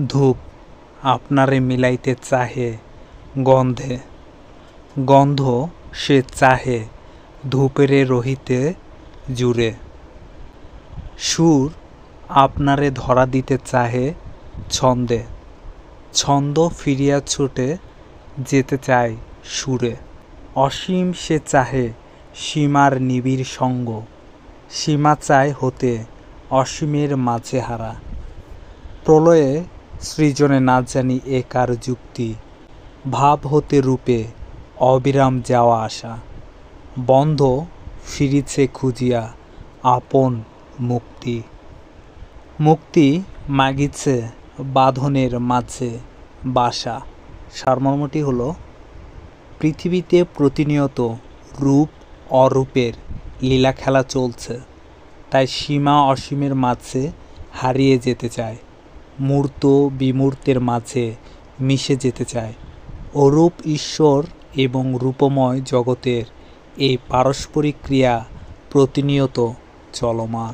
ধূপ আপনারে মিলাইতে চাহে গন্ধে, গন্ধ সে চাহে ধূপেরে রহিতে জুড়ে। সুর আপনারে ধরা দিতে চাহে ছন্দে, ছন্দ ফিরিয়া ছুটে যেতে চায় সুরে। অসীম সে চাহে সীমার নিবিড় সঙ্গ, সীমা চায় হতে অসীমের মাঝে হারা। প্রলয়ে সৃজনে না জানি এ কার যুক্তি, ভাব হতে রূপে অবিরাম যাওয়া আসা। বন্ধ ফিরিছে খুঁজিয়া আপন মুক্তি, মুক্তি মাগিছে বাঁধনের মাঝে বাসা। সারমর্মটি হলো, পৃথিবীতে প্রতিনিয়ত রূপ অরূপের লীলা খেলা চলছে, তাই সীমা অসীমের মাঝে হারিয়ে যেতে চায়, মূর্ত বিমূর্তের মাঝে মিশে যেতে চায়। অরূপ ঈশ্বর এবং রূপময় জগতের এই পারস্পরিক ক্রিয়া প্রতিনিয়ত চলমান।